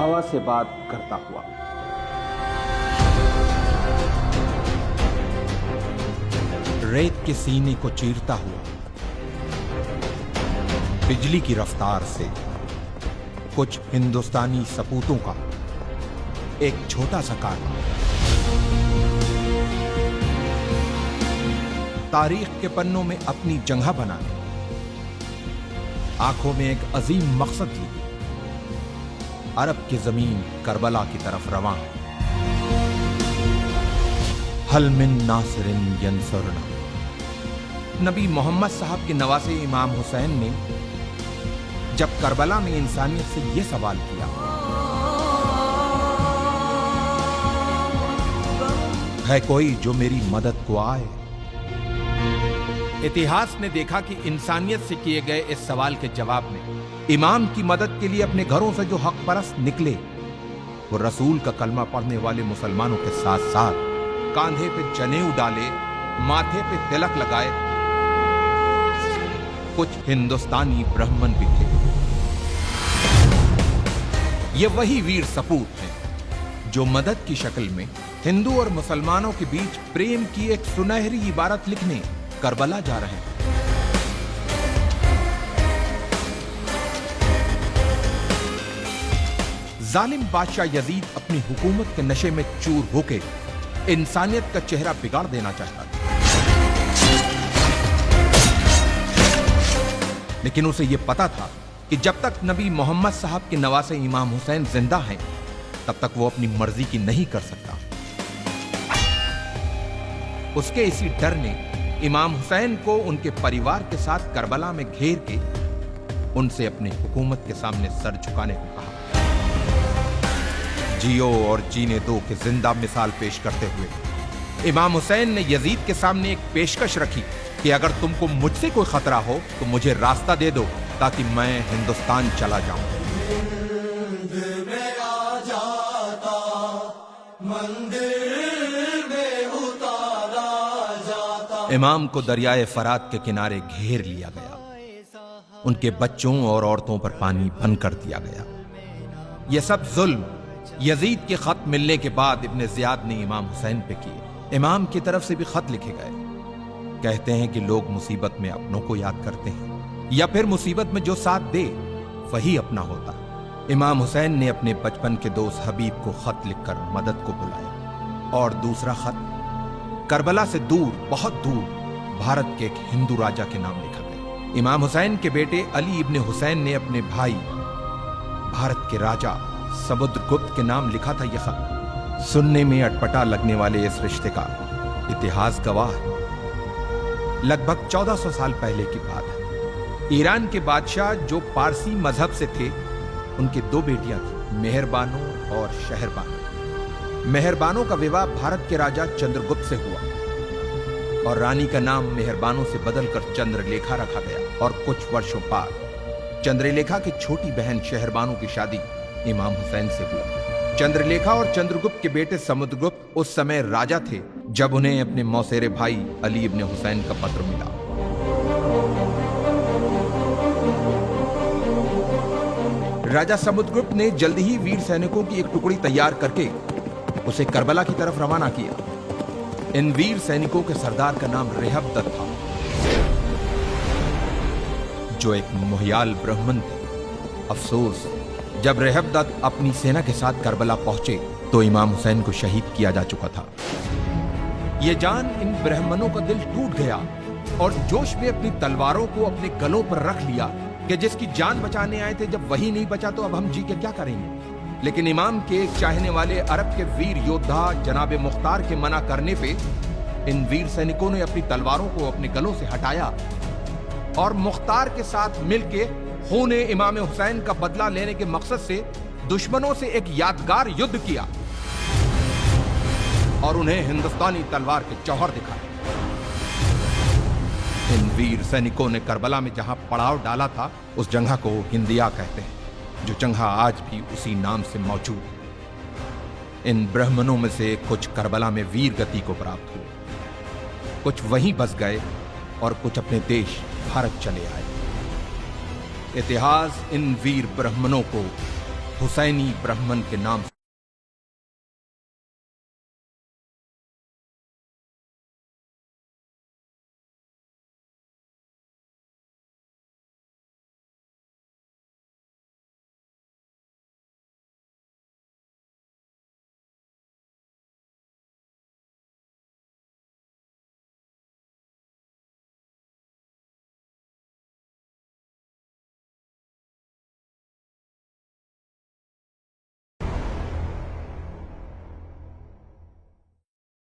हवा से बात करता हुआ। रेत के सीने को चीरता हुआ, बिजली की रफ्तार से कुछ हिंदुस्तानी सपूतों का एक छोटा सा कारनामा तारीख के पन्नों में अपनी जगह बनाने, आंखों में एक अजीम मकसद लिए अरब की जमीन करबला की तरफ रवां है। हल मिन नासिरिन यंसुरना। नबी मोहम्मद साहब के नवासे इमाम हुसैन ने जब करबला में इंसानियत से यह सवाल किया, है कोई जो मेरी मदद को आए? इतिहास ने देखा कि इंसानियत से किए गए इस सवाल के जवाब में इमाम की मदद के लिए अपने घरों से जो हक परस्त निकले, वो रसूल का कलमा पढ़ने वाले मुसलमानों के साथ साथ कांधे पे जनेऊ डाले, माथे पे तिलक लगाए कुछ हिंदुस्तानी ब्राह्मण भी थे। ये वही वीर सपूत हैं जो मदद की शक्ल में हिंदू और मुसलमानों के बीच प्रेम की एक सुनहरी इबारत लिखने करबला जा रहे हैं। जालिम बादशाह यजीद अपनी हुकूमत के नशे में चूर होके इंसानियत का चेहरा बिगाड़ देना चाहता था, लेकिन उसे यह पता था कि जब तक नबी मोहम्मद साहब के नवासे इमाम हुसैन जिंदा हैं, तब तक वो अपनी मर्जी की नहीं कर सकता। उसके इसी डर ने इमाम हुसैन को उनके परिवार के साथ करबला में घेर के उनसे अपनी हुकूमत के सामने सर झुकाने को कहा। जियो और जीने दो के जिंदा मिसाल पेश करते हुए इमाम हुसैन ने यजीद के सामने एक पेशकश रखी कि अगर तुमको मुझसे कोई खतरा हो तो मुझे रास्ता दे दो ताकि मैं हिंदुस्तान चला जाऊं। इमाम को दरियाए फरात के किनारे घेर लिया गया, उनके बच्चों और औरतों पर पानी बंद कर दिया गया। यह सब जुल्म यजीद के खत मिलने के बाद इब्ने ज़ियाद ने इमाम हुसैन पे किए। इमाम की तरफ से भी खत लिखे गए। कहते हैं कि लोग मुसीबत में अपनों को याद करते हैं, या फिर मुसीबत में जो साथ दे वही अपना होता। इमाम हुसैन ने अपने बचपन के दोस्त हबीब को खत लिखकर मदद को बुलाया, और दूसरा खत करबला से दूर, बहुत दूर भारत के एक हिंदू राजा के नाम लिखा गया। इमाम हुसैन के बेटे अली इब्ने हुसैन ने अपने भाई भारत के राजा समुद्रगुप्त के नाम लिखा था यह खत। सुनने में अटपटा लगने वाले इस रिश्ते का इतिहास गवाह है। लगभग 1400 साल पहले की बात है। ईरान के बादशाह जो पारसी मजहब से थे, उनके दो बेटियां थी, मेहरबानो और शहरबानो। मेहरबानो का विवाह भारत के राजा चंद्रगुप्त से हुआ और रानी का नाम मेहरबानो से बदलकर चंद्रलेखा रखा गया। और कुछ वर्षों बाद चंद्रलेखा की छोटी बहन शहरबानो की शादी इमाम हुसैन से हुई। चंद्रलेखा और चंद्रगुप्त के बेटे समुद्रगुप्त उस समय राजा थे जब उन्हें अपने मौसेरे भाई अली इब्ने हुसैन का पत्र मिला। राजा समुद्रगुप्त ने जल्द ही वीर सैनिकों की एक टुकड़ी तैयार करके उसे करबला की तरफ रवाना किया। इन वीर सैनिकों के सरदार का नाम रेहबदत था, जो एक मोहियाल ब्राह्मण थे। अफसोस, जब रेहबदत अपनी सेना के साथ करबला पहुंचे तो इमाम हुसैन को शहीद किया जा चुका था। यह जान इन ब्राह्मणों का दिल टूट गया और जोश में अपनी तलवारों को अपने गलों पर रख लिया कि जिसकी जान बचाने आए थे, जब वही नहीं बचा तो अब हम जी के क्या करेंगे। लेकिन इमाम के चाहने वाले अरब के वीर योद्धा जनाबे मुख्तार के मना करने पे इन वीर सैनिकों ने अपनी तलवारों को अपने गलों से हटाया और मुख्तार के साथ मिलके खूने इमाम हुसैन का बदला लेने के मकसद से दुश्मनों से एक यादगार युद्ध किया और उन्हें हिंदुस्तानी तलवार के जौहर दिखाए। इन वीर सैनिकों ने करबला में जहां पड़ाव डाला था, उस जगह को हिंदिया कहते हैं, जो जगह आज भी उसी नाम से मौजूद है। इन ब्राह्मणों में से कुछ करबला में वीर गति को प्राप्त हुए, कुछ वहीं बस गए और कुछ अपने देश भारत चले आए। इतिहास इन वीर ब्राह्मणों को हुसैनी ब्राह्मण के नाम